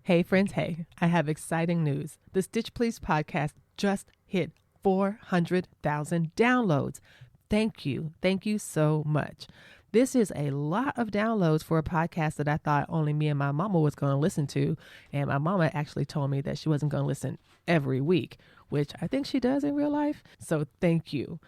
Hey friends, hey, I have exciting news. The Stitch Please podcast just hit 400,000 downloads. Thank you. Thank you so much. This is a lot of downloads for a podcast that I thought only me and my mama was going to listen to. And my mama actually told me that she wasn't going to listen every week, which I think she does in real life. So thank you.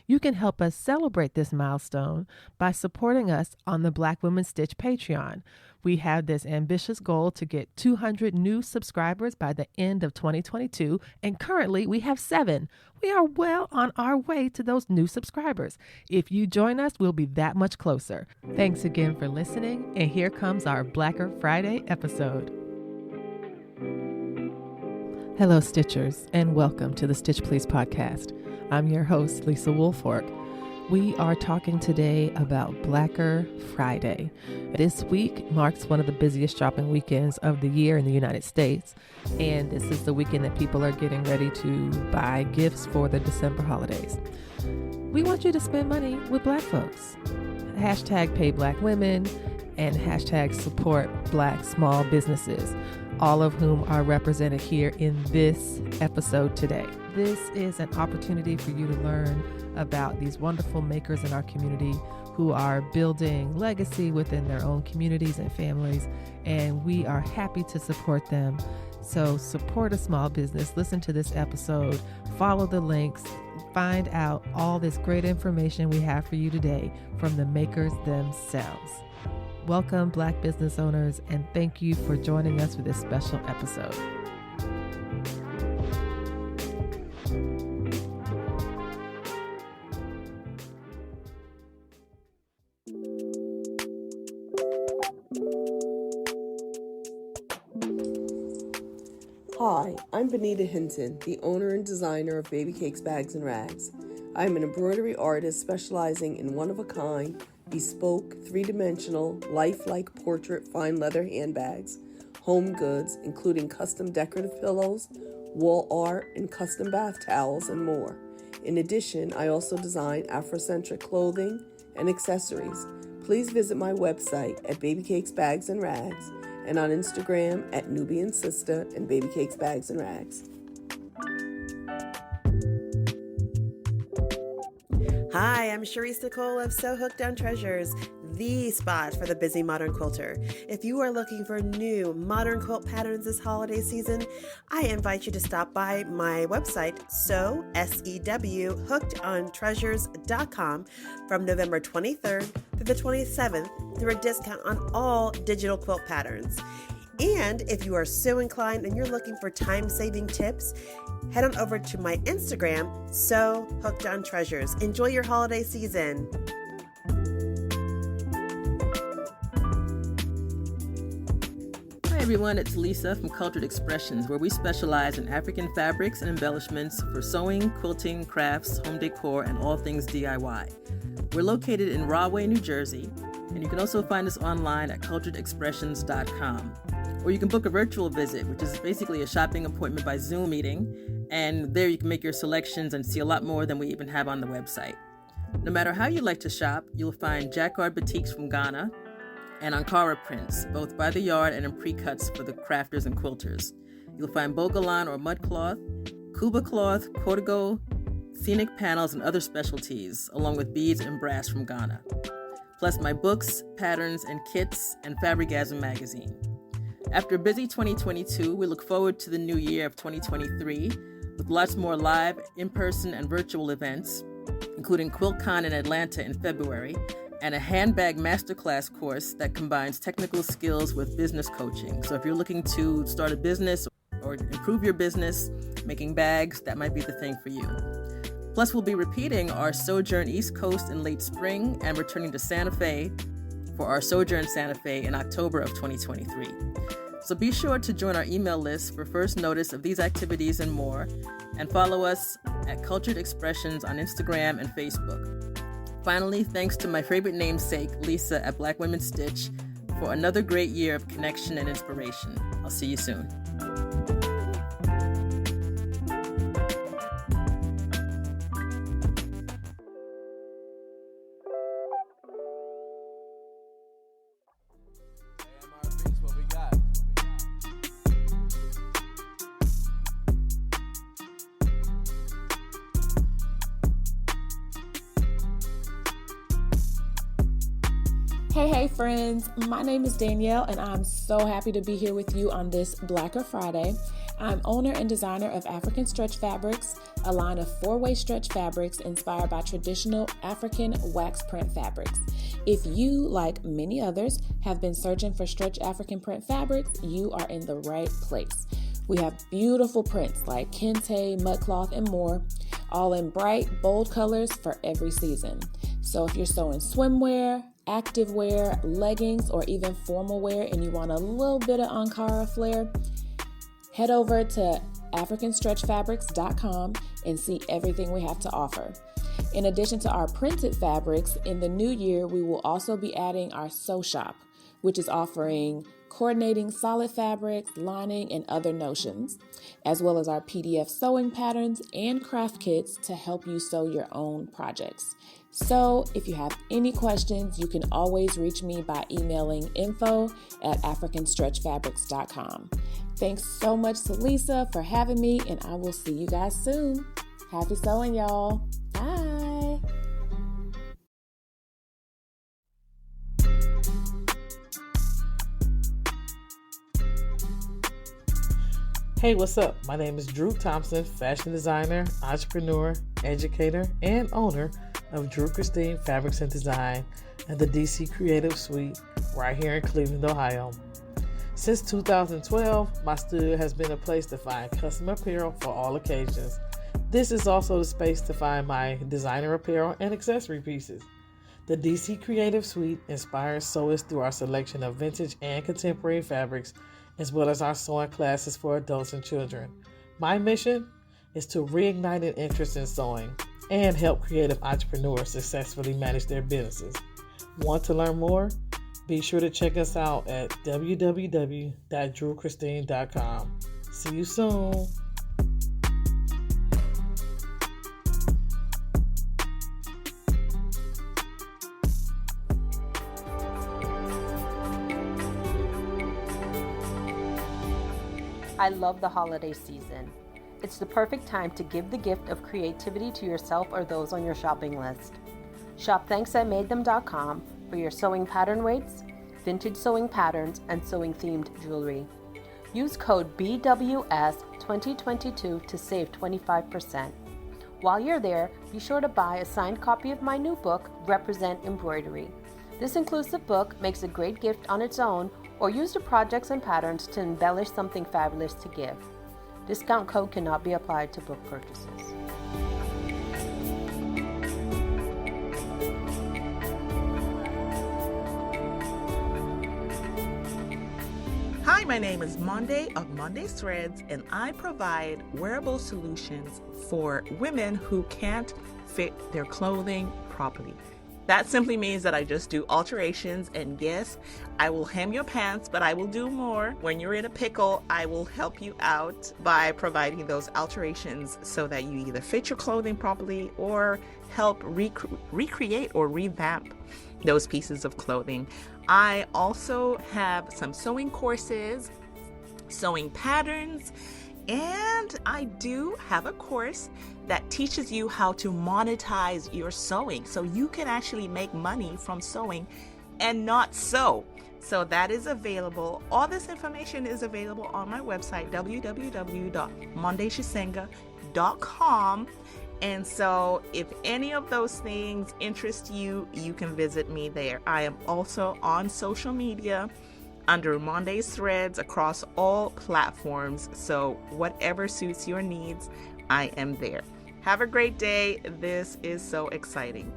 You can help us celebrate this milestone by supporting us on the Black Women Stitch Patreon. We have this ambitious goal to get 200 new subscribers by the end of 2022, and currently we have 7. We are well on our way to those new subscribers. If you join us, we'll be that much closer. Thanks again for listening, and here comes our Blacker Friday episode. Hello, Stitchers, and welcome to the Stitch Please podcast. I'm your host, Lisa Woolfork. We are talking today about Blacker Friday. This week marks one of the busiest shopping weekends of the year in the United States, and this is the weekend that people are getting ready to buy gifts for the December holidays. We want you to spend money with Black folks. Hashtag pay Black women and hashtag support Black small businesses, all of whom are represented here in this episode today. This is an opportunity for you to learn about these wonderful makers in our community who are building legacy within their own communities and families, and we are happy to support them. So support a small business, listen to this episode, follow the links, find out all this great information we have for you today from the makers themselves. Welcome, Black business owners, and thank you for joining us for this special episode. Hi, I'm Benita Hinton, the owner and designer of Baby Cakes Bags and Rags. I'm an embroidery artist specializing in one-of-a-kind, bespoke, three-dimensional, lifelike portrait fine leather handbags, home goods, including custom decorative pillows, wall art, and custom bath towels, and more. In addition, I also design Afrocentric clothing and accessories. Please visit my website at Baby Cakes Bags and Rags, and on Instagram at Nubian Sister and Baby Cakes Bags and Rags. Hi, I'm Sharice Nicole of Sew Hooked on Treasures, the spot for the busy modern quilter. If you are looking for new modern quilt patterns this holiday season, I invite you to stop by my website, hookedontreasures.com from November 23rd through the 27th through a discount on all digital quilt patterns. And if you are so inclined and you're looking for time-saving tips, head on over to my Instagram, Sew Hooked on Treasures. Enjoy your holiday season. Hi everyone, it's Lisa from Cultured Expressions, where we specialize in African fabrics and embellishments for sewing, quilting, crafts, home decor, and all things DIY. We're located in Rahway, New Jersey, and you can also find us online at culturedexpressions.com. Or you can book a virtual visit, which is basically a shopping appointment by Zoom meeting, and there you can make your selections and see a lot more than we even have on the website. No matter how you like to shop, you'll find Jacquard Boutiques from Ghana and Ankara prints, both by the yard and in pre-cuts for the crafters and quilters. You'll find Bogolan or mud cloth, Kuba cloth, Cortigo, scenic panels, and other specialties, along with beads and brass from Ghana. Plus my books, patterns, and kits, and Fabrigasm magazine. After a busy 2022, we look forward to the new year of 2023 with lots more live, in-person, and virtual events, including QuiltCon in Atlanta in February, and a handbag masterclass course that combines technical skills with business coaching. So if you're looking to start a business or improve your business, making bags, that might be the thing for you. Plus, we'll be repeating our Sojourn East Coast in late spring and returning to Santa Fe for our Sojourn Santa Fe in October of 2023. So be sure to join our email list for first notice of these activities and more, and follow us at Cultured Expressions on Instagram and Facebook. Finally, thanks to my favorite namesake, Lisa at Black Women Stitch, for another great year of connection and inspiration. I'll see you soon. Hey friends, my name is Danielle and I'm so happy to be here with you on this Blacker Friday. I'm owner and designer of African Stretch Fabrics, a line of 4-way stretch fabrics inspired by traditional African wax print fabrics. If you, like many others, have been searching for stretch African print fabrics, you are in the right place. We have beautiful prints like kente, mudcloth, and more, all in bright, bold colors for every season. So if you're sewing swimwear, activewear, leggings, or even formal wear and you want a little bit of Ankara flair, head over to africanstretchfabrics.com and see everything we have to offer. In addition to our printed fabrics, in the new year, we will also be adding our sew shop, which is offering coordinating solid fabrics, lining, and other notions, as well as our PDF sewing patterns and craft kits to help you sew your own projects. So if you have any questions, you can always reach me by emailing info@africanstretchfabrics.com. Thanks so much to Lisa for having me, and I will see you guys soon. Happy sewing, y'all. Bye. Hey, what's up? My name is Drew Thompson, fashion designer, entrepreneur, educator, and owner of Drew Christine Fabrics and Design and the DC Creative Suite right here in Cleveland, Ohio. Since 2012, my studio has been a place to find custom apparel for all occasions. This is also the space to find my designer apparel and accessory pieces. The DC Creative Suite inspires sewists through our selection of vintage and contemporary fabrics, as well as our sewing classes for adults and children. My mission is to reignite an interest in sewing and help creative entrepreneurs successfully manage their businesses. Want to learn more? Be sure to check us out at www.drewchristine.com. See you soon. I love the holiday season. It's the perfect time to give the gift of creativity to yourself or those on your shopping list. Shop thanksImadethem.com for your sewing pattern weights, vintage sewing patterns, and sewing themed jewelry. Use code BWS2022 to save 25%. While you're there, be sure to buy a signed copy of my new book, Represent Embroidery. This inclusive book makes a great gift on its own or use the projects and patterns to embellish something fabulous to give. Discount code cannot be applied to book purchases. Hi, my name is Monday of Monday Threads, and I provide wearable solutions for women who can't fit their clothing properly. That simply means that I just do alterations, and yes, I will hem your pants, but I will do more. When you're in a pickle, I will help you out by providing those alterations so that you either fit your clothing properly or help recreate or revamp those pieces of clothing. I also have some sewing courses, sewing patterns, and I do have a course that teaches you how to monetize your sewing so you can actually make money from sewing and not sew. So that is available. All this information is available on my website, www.mondayshisenga.com. And so if any of those things interest you, you can visit me there. I am also on social media under Monday's Threads across all platforms. So whatever suits your needs, I am there. Have a great day. This is so exciting.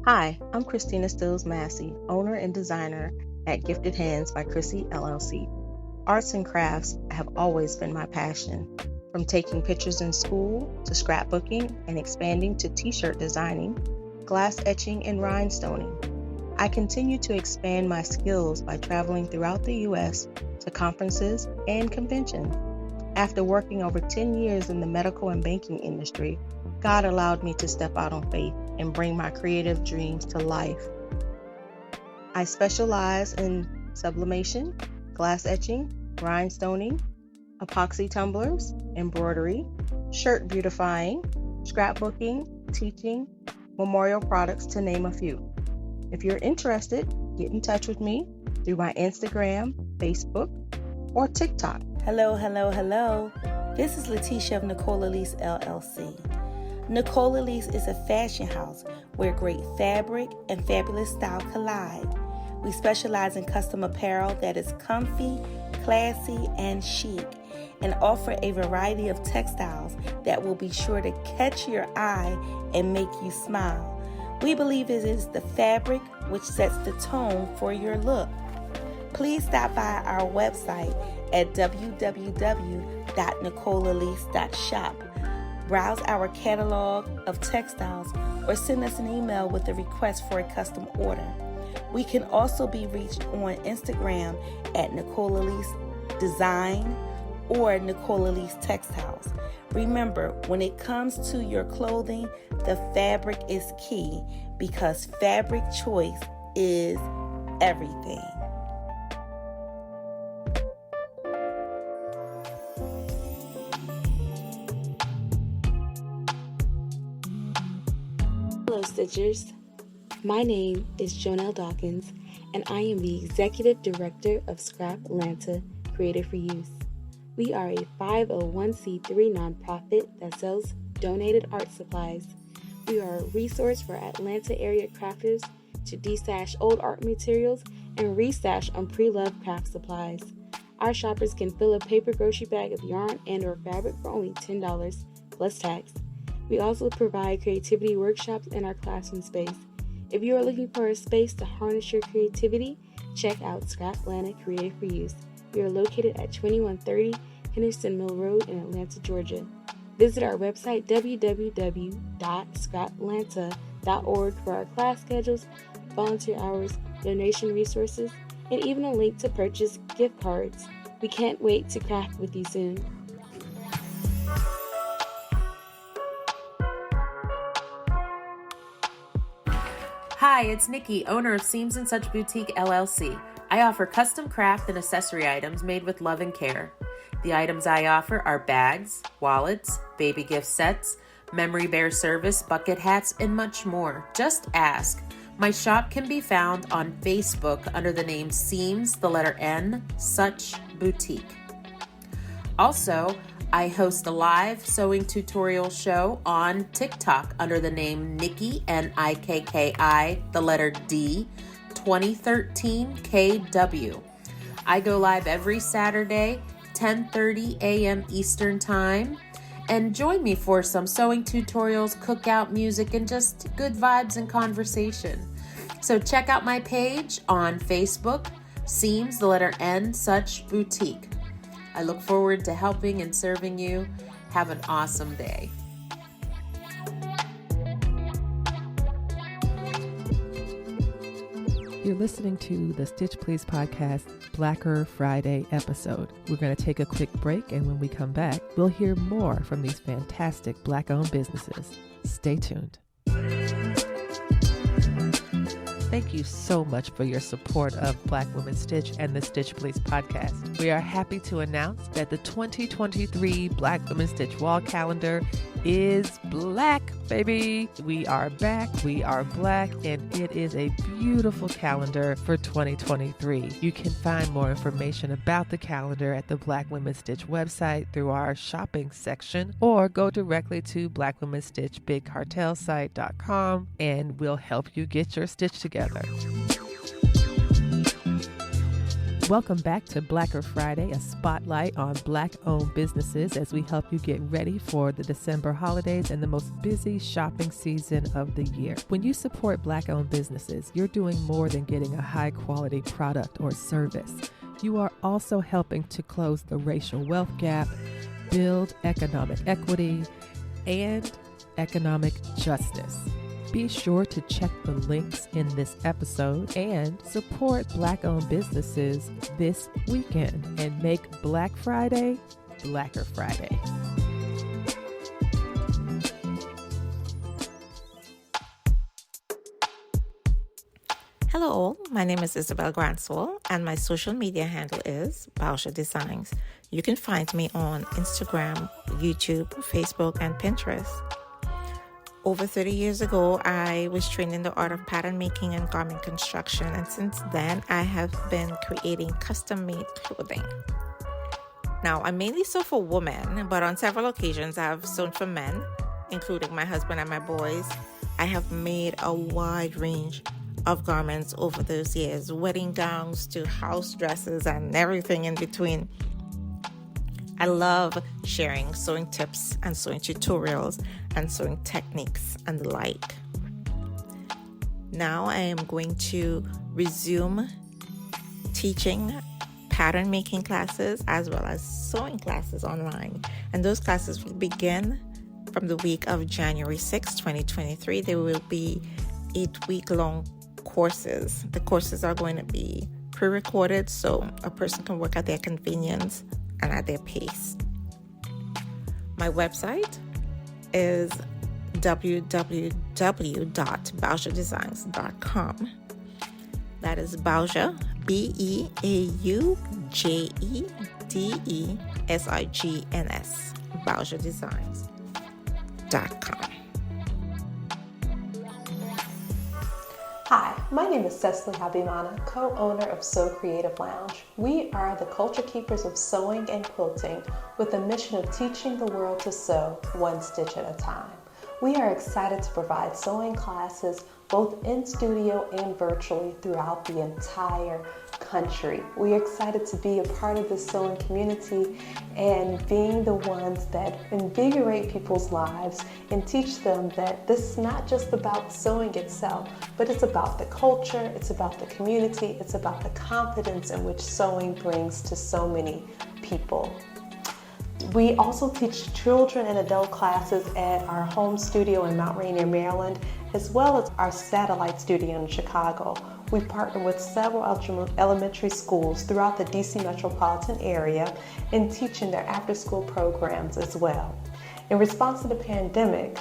Hi, I'm Christina Stills Massey, owner and designer at Gifted Hands by Chrissy LLC. Arts and crafts have always been my passion, from taking pictures in school to scrapbooking and expanding to t-shirt designing, glass etching, and rhinestoning. I continue to expand my skills by traveling throughout the U.S. to conferences and conventions. After working over 10 years in the medical and banking industry, God allowed me to step out on faith and bring my creative dreams to life. I specialize in sublimation, glass etching, rhinestoning, epoxy tumblers, embroidery, shirt beautifying, scrapbooking, teaching, memorial products, to name a few. If you're interested, get in touch with me through my Instagram, Facebook, or TikTok. Hello. This is Letitia of Nicole Elise LLC. Nicole Elise is a fashion house where great fabric and fabulous style collide. We specialize in custom apparel that is comfy, classy, and chic, and offer a variety of textiles that will be sure to catch your eye and make you smile. We believe it is the fabric which sets the tone for your look. Please stop by our website at www.nicoleelise.shop. Browse our catalog of textiles or send us an email with a request for a custom order. We can also be reached on Instagram at Nicole Elise Design or Nicole Elise Textiles. Remember, when it comes to your clothing, the fabric is key because fabric choice is everything. Hello, Stitchers. My name is Jonelle Dawkins, and I am the Executive Director of Scrap Atlanta Creative Reuse. We are a 501c3 nonprofit that sells donated art supplies. We are a resource for Atlanta area crafters to destash old art materials and restash on pre-loved craft supplies. Our shoppers can fill a paper grocery bag of yarn and or fabric for only $10 plus tax. We also provide creativity workshops in our classroom space. If you are looking for a space to harness your creativity, check out Scrap Atlanta Creative Reuse. We are located at 2130 Henderson Mill Road in Atlanta, Georgia. Visit our website www.scrapatlanta.org for our class schedules, volunteer hours, donation resources, and even a link to purchase gift cards. We can't wait to craft with you soon. Hi, it's Nikki, owner of Seams and Such Boutique LLC. I offer custom craft and accessory items made with love and care. The items I offer are bags, wallets, baby gift sets, memory bear service, bucket hats, and much more. Just ask. My shop can be found on Facebook under the name Seams, the letter N, Such Boutique. Also, I host a live sewing tutorial show on TikTok under the name Nikki, Nikki, the letter D, 2013 KW. I go live every Saturday, 10:30 a.m. Eastern Time. And join me for some sewing tutorials, cookout music, and just good vibes and conversation. So check out my page on Facebook, Seams, the letter N, Such Boutique. I look forward to helping and serving you. Have an awesome day. You're listening to the Stitch Please podcast Blacker Friday episode. We're going to take a quick break, and when we come back, we'll hear more from these fantastic Black-owned businesses. Stay tuned. Thank you so much for your support of Black Women Stitch and the Stitch Please podcast. We are happy to announce that the 2023 Black Women Stitch wall calendar is black, baby. We are back, we are black, and it is a beautiful calendar for 2023. You can find more information about the calendar at the Black Women Stitch website through our shopping section, or go directly to blackwomenstitchbigcartelsite.com and we'll help you get your stitch together. Welcome back to Blacker Friday, a spotlight on Black-owned businesses as we help you get ready for the December holidays and the most busy shopping season of the year. When you support Black-owned businesses, you're doing more than getting a high-quality product or service. You are also helping to close the racial wealth gap, build economic equity, and economic justice. Be sure to check the links in this episode and support Black-owned businesses this weekend and make Black Friday Blacker Friday. Hello all, my name is Isabel Granswell and my social media handle is Bausha Designs. You can find me on Instagram, YouTube, Facebook, and Pinterest. Over 30 years ago, I was trained in the art of pattern making and garment construction, and since then, I have been creating custom-made clothing. Now, I mainly sew for women, but on several occasions, I have sewn for men, including my husband and my boys. I have made a wide range of garments over those years, wedding gowns to house dresses and everything in between. I love sharing sewing tips and sewing tutorials and sewing techniques and the like. Now I am going to resume teaching pattern making classes as well as sewing classes online. And those classes will begin from the week of January 6, 2023. They will be 8-week-long courses. The courses are going to be pre-recorded so a person can work at their convenience and at their pace. My website is www.baushadesigns.com. That is Bausha, BeaujeDesigns, baushadesigns.com. Hi, my name is Cecily Habimana, co-owner of Sew Creative Lounge. We are the culture keepers of sewing and quilting with a mission of teaching the world to sew one stitch at a time. We are excited to provide sewing classes both in studio and virtually throughout the entire country. We are excited to be a part of the sewing community and being the ones that invigorate people's lives and teach them that this is not just about sewing itself, but it's about the culture, it's about the community, it's about the confidence in which sewing brings to so many people. We also teach children and adult classes at our home studio in Mount Rainier, Maryland, as well as our satellite studio in Chicago. We partner with several elementary schools throughout the DC metropolitan area in teaching their after-school programs as well. In response to the pandemic,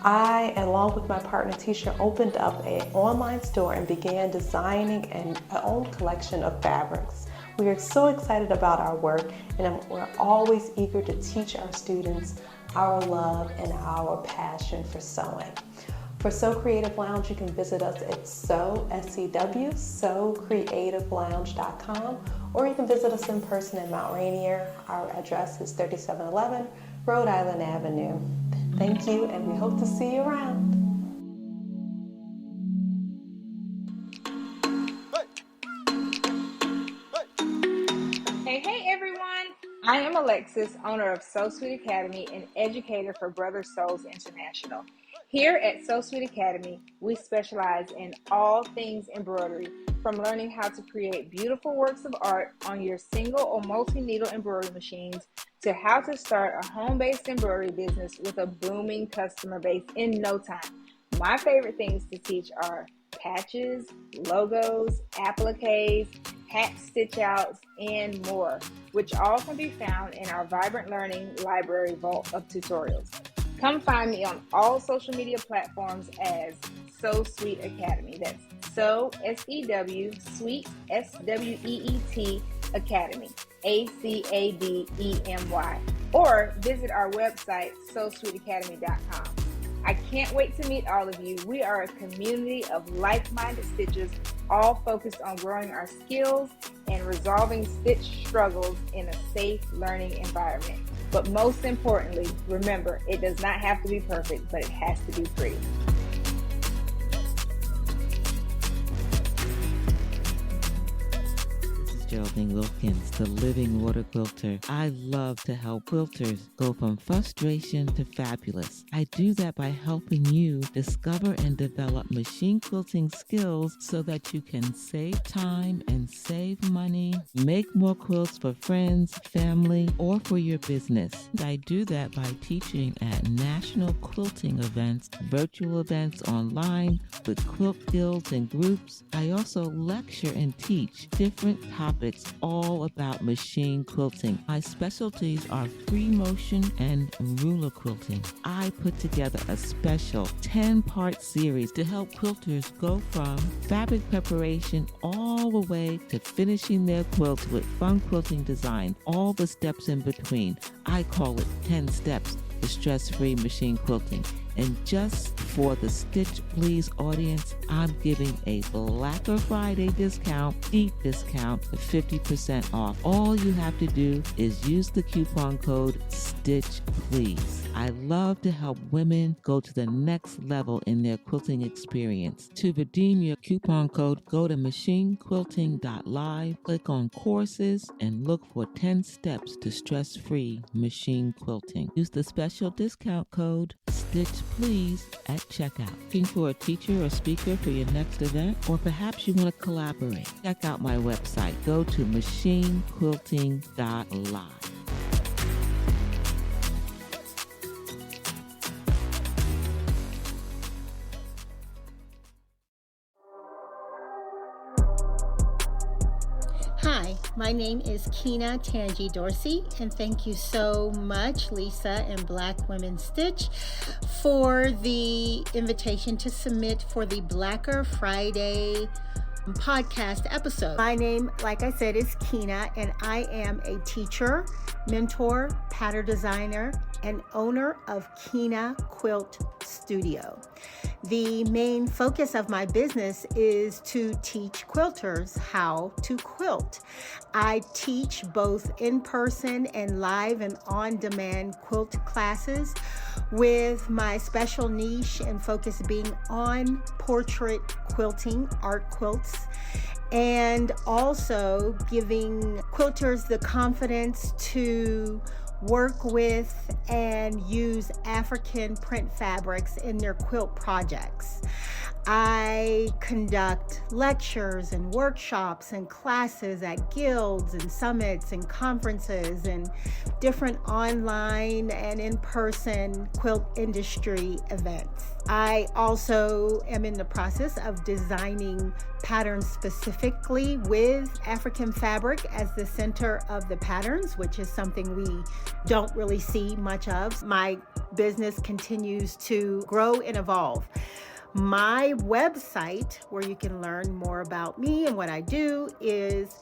I, along with my partner Tisha, opened up an online store and began designing our own collection of fabrics. We are so excited about our work, and we're always eager to teach our students our love and our passion for sewing. For Sew Creative Lounge, you can visit us at sewcreativelounge.com, or you can visit us in person in Mount Rainier. Our address is 3711 Rhode Island Avenue. Thank you, and we hope to see you around. Hey everyone! I am Alexis, owner of Sew Sweet Academy and educator for Brother Sews International. Here at Sew Sweet Academy, we specialize in all things embroidery, from learning how to create beautiful works of art on your single or multi-needle embroidery machines to how to start a home-based embroidery business with a booming customer base in no time. My favorite things to teach are patches, logos, appliques, hat stitch outs, and more, which all can be found in our Vibrant Learning Library Vault of tutorials. Come find me on all social media platforms as Sew Sweet Academy. That's Sew, S-E-W, Sweet, S-W-E-E-T, Academy, A-C-A-D-E-M-Y. Or visit our website, sewsweetacademy.com. I can't wait to meet all of you. We are a community of like-minded stitchers, all focused on growing our skills and resolving stitch struggles in a safe learning environment. But most importantly, remember, it does not have to be perfect, but it has to be pretty. Geraldine Wilkins, the living water quilter. I love to help quilters go from frustration to fabulous. I do that by helping you discover and develop machine quilting skills so that you can save time and save money, make more quilts for friends, family, or for your business. I do that by teaching at national quilting events, virtual events online with quilt guilds and groups. I also lecture and teach different topics It's all about machine quilting. My specialties are free motion and ruler quilting. I put together a special 10-part series to help quilters go from fabric preparation all the way to finishing their quilts with fun quilting design, all the steps in between. I call it 10 steps to stress-free machine quilting. And just for the Stitch Please audience, I'm giving a Blacker Friday discount, deep discount of 50% off. All you have to do is use the coupon code Stitch Please. I love to help women go to the next level in their quilting experience. To redeem your coupon code, go to machinequilting.live, click on courses, and look for 10 steps to stress-free machine quilting. Use the special discount code Stitch Please at checkout. Looking for a teacher or speaker for your next event? Or perhaps you want to collaborate? Check out my website. Go to machinequilting.live. Hi, my name is Kina Tangi Dorsey, and thank you so much, Lisa and Black Women Stitch, for the invitation to submit for the Blacker Friday podcast episode. My name, like I said, is Kina, and I am a teacher, mentor, pattern designer, and owner of Kina Quilt Studio. The main focus of my business is to teach quilters how to quilt. I teach both in-person and live and on-demand quilt classes, with my special niche and focus being on portrait quilting, art quilts, and also giving quilters the confidence to work with and use African print fabrics in their quilt projects. I conduct lectures and workshops and classes at guilds and summits and conferences and different online and in-person quilt industry events. I also am in the process of designing patterns specifically with African fabric as the center of the patterns, which is something we don't really see much of. My business continues to grow and evolve. My website, where you can learn more about me and what I do, is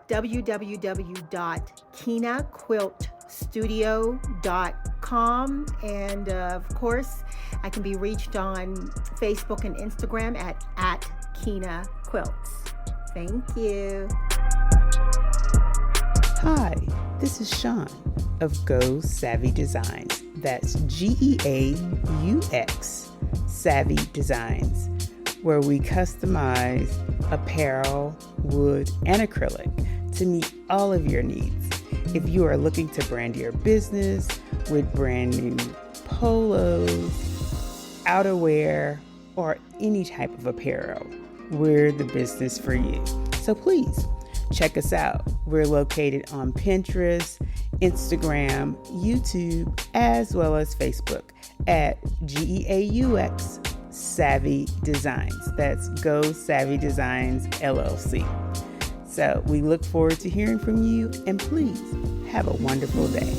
www.kinaquiltstudio.com. And of course, I can be reached on Facebook and Instagram at Kina Quilts. Thank you. Hi, this is Sean of Go Savvy Designs. That's GEAUX Savvy Designs, where we customize apparel, wood, and acrylic to meet all of your needs. If you are looking to brand your business with brand new polos, outerwear, or any type of apparel, we're the business for you. So please check us out. We're located on Pinterest, Instagram, YouTube, as well as Facebook at GEAUX Savvy Designs. That's Go Savvy Designs LLC. So we look forward to hearing from you, and please have a wonderful day.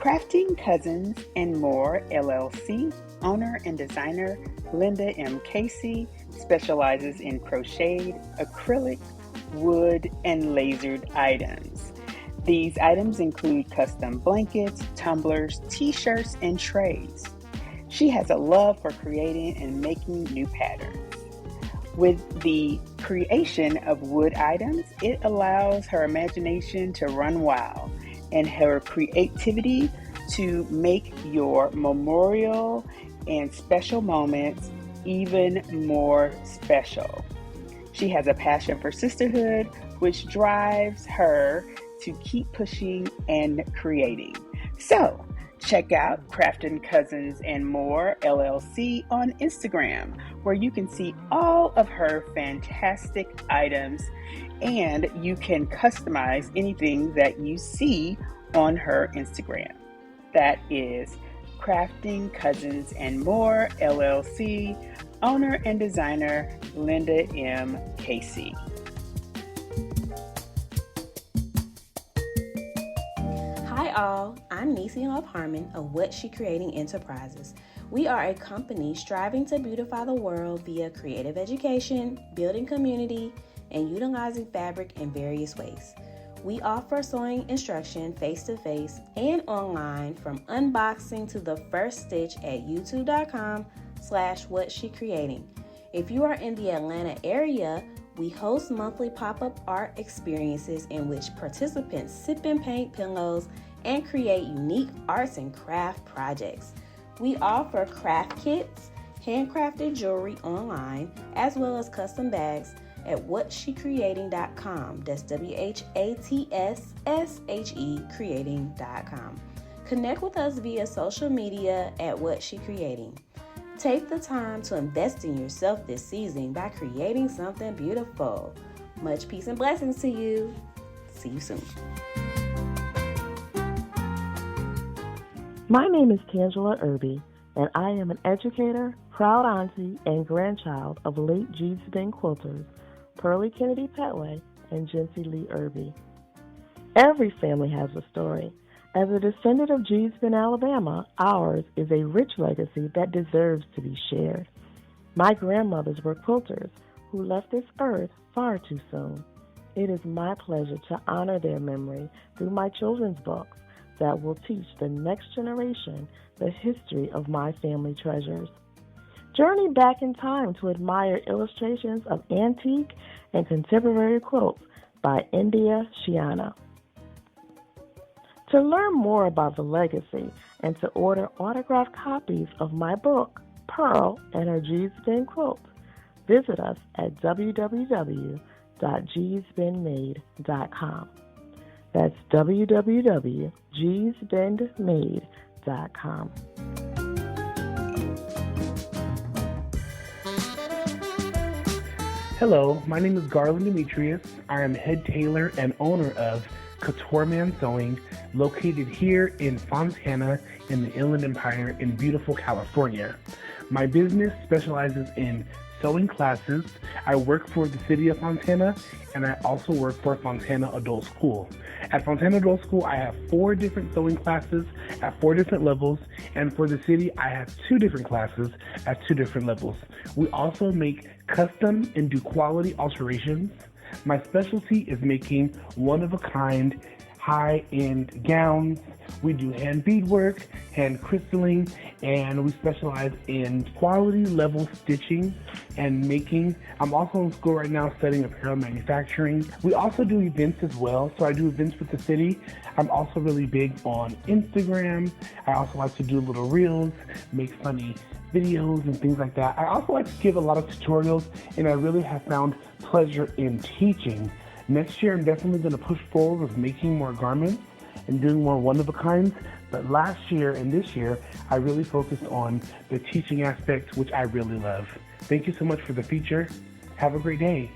Crafting Cousins and More LLC, owner and designer Linda M. Casey specializes in crocheted, acrylic, wood, and lasered items. These items include custom blankets, tumblers, t-shirts, and trays. She has a love for creating and making new patterns. With the creation of wood items, it allows her imagination to run wild and her creativity to make your memorial and special moments even more special. She has a passion for sisterhood, which drives her to keep pushing and creating. So, check out Crafting Cousins and More LLC on Instagram, where you can see all of her fantastic items, and you can customize anything that you see on her Instagram. That is Crafting Cousins and More, LLC, owner and designer Linda M. Casey. Hi all, I'm Niecy Love Harmon of What She Creating Enterprises. We are a company striving to beautify the world via creative education, building community, and utilizing fabric in various ways. We offer sewing instruction face-to-face and online from unboxing to the first stitch at youtube.com/whatshecreating. If you are in the Atlanta area, we host monthly pop-up art experiences in which participants sip and paint pillows and create unique arts and craft projects. We offer craft kits, handcrafted jewelry online, as well as custom bags at whatshecreating.com. That's WHATSSHE creating.com. Connect with us via social media at What She Creating. Take the time to invest in yourself this season by creating something beautiful. Much peace and blessings to you. See you soon. My name is Tangela Irby, and I am an educator, proud auntie, and grandchild of late Jeeves Ben quilters, Pearlie Kennedy Petway and Jency Lee Irby. Every family has a story. As a descendant of Jeeves Ben, Alabama, ours is a rich legacy that deserves to be shared. My grandmothers were quilters who left this earth far too soon. It is my pleasure to honor their memory through my children's books that will teach the next generation the history of my family treasures. Journey back in time to admire illustrations of antique and contemporary quilts by India Shiana. To learn more about the legacy and to order autographed copies of my book, Pearl and Her Jeeves Ben Quilts, visit us at www.jeevesbenmade.com. That's www.jeevesbenmade.com. Hello, my name is Garland Demetrius. I am head tailor and owner of Couture Man Sewing, located here in Fontana in the Inland Empire in beautiful California. My business specializes in sewing classes. I work for the city of Fontana, and I also work for Fontana Adult School. At Fontana Adult School, I have 4 different sewing classes at 4 different levels, and for the city, I have 2 different classes at 2 different levels. We also make custom and do quality alterations. My specialty is making one-of-a-kind high-end gowns. We do hand beadwork, hand crystalling, and we specialize in quality level stitching and making. I'm also in school right now studying apparel manufacturing. We also do events as well, so I do events with the city. I'm also really big on Instagram. I also like to do little reels, make funny videos and things like that. I also like to give a lot of tutorials, and I really have found pleasure in teaching. Next year, I'm definitely going to push forward with making more garments and doing more one-of-a-kinds. But last year and this year, I really focused on the teaching aspect, which I really love. Thank you so much for the feature. Have a great day.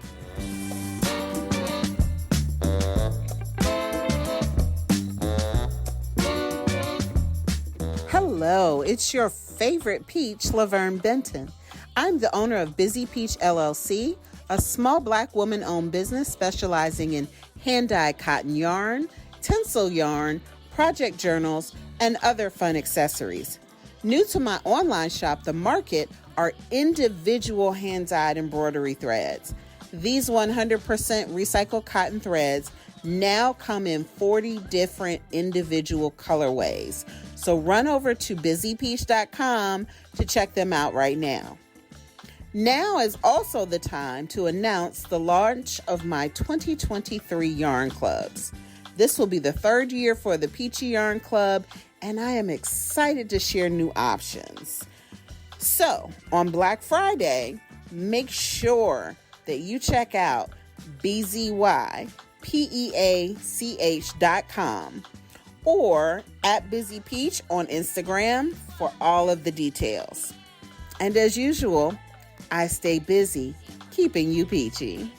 Hello, it's your favorite peach, Laverne Benton. I'm the owner of Busy Peach LLC, a small Black woman-owned business specializing in hand-dyed cotton yarn, tinsel yarn, project journals, and other fun accessories. New to my online shop, The Market, are individual hand-dyed embroidery threads. These 100% recycled cotton threads now come in 40 different individual colorways. So run over to busypeach.com to check them out right now. Now is also the time to announce the launch of my 2023 yarn clubs. This will be the 3rd year for the Peachy Yarn Club, and I am excited to share new options. So, on Black Friday, make sure that you check out bzypeach.com or at Busy Peach on Instagram for all of the details. And as usual, I stay busy keeping you peachy.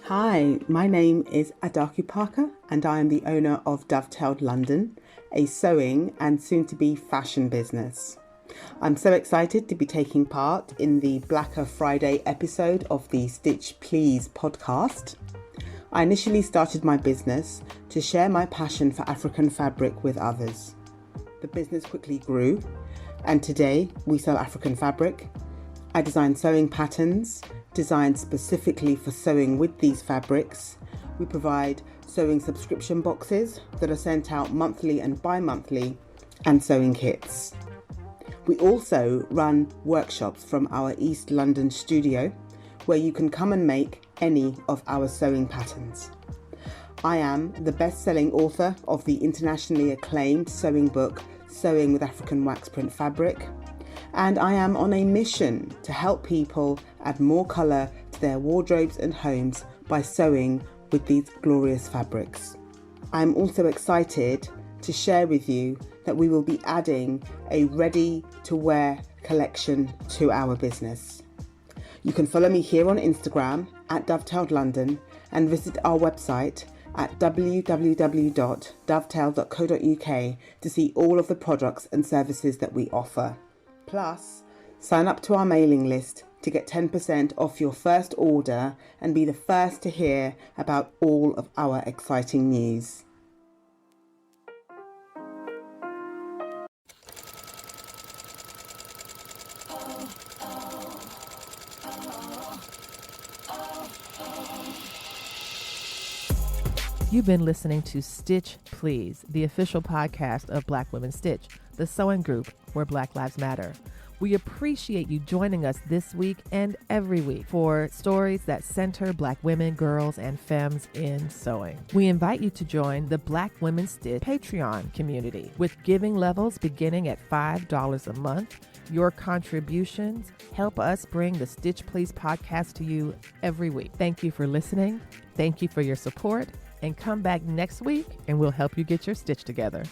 Hi, my name is Adaku Parker and I am the owner of Dovetailed London, a sewing and soon-to-be fashion business. I'm so excited to be taking part in the Blacker Friday episode of the Stitch Please podcast. I initially started my business to share my passion for African fabric with others. The business quickly grew, and today we sell African fabric. I design sewing patterns designed specifically for sewing with these fabrics. We provide sewing subscription boxes that are sent out monthly and bi-monthly, and sewing kits. We also run workshops from our East London studio where you can come and make any of our sewing patterns. I am the best-selling author of the internationally acclaimed sewing book, Sewing with African Wax Print Fabric, and I am on a mission to help people add more colour to their wardrobes and homes by sewing with these glorious fabrics. I'm also excited to share with you that we will be adding a ready-to-wear collection to our business. You can follow me here on Instagram at Dovetailed London and visit our website at www.dovetail.co.uk to see all of the products and services that we offer. Plus, sign up to our mailing list to get 10% off your first order and be the first to hear about all of our exciting news. You've been listening to Stitch Please, the official podcast of Black Women Stitch, the sewing group where Black Lives Matter. We appreciate you joining us this week and every week for stories that center Black women, girls, and femmes in sewing. We invite you to join the Black Women Stitch Patreon community with giving levels beginning at $5 a month. Your contributions help us bring the Stitch Please podcast to you every week. Thank you for listening. Thank you for your support. And come back next week and we'll help you get your stitch together.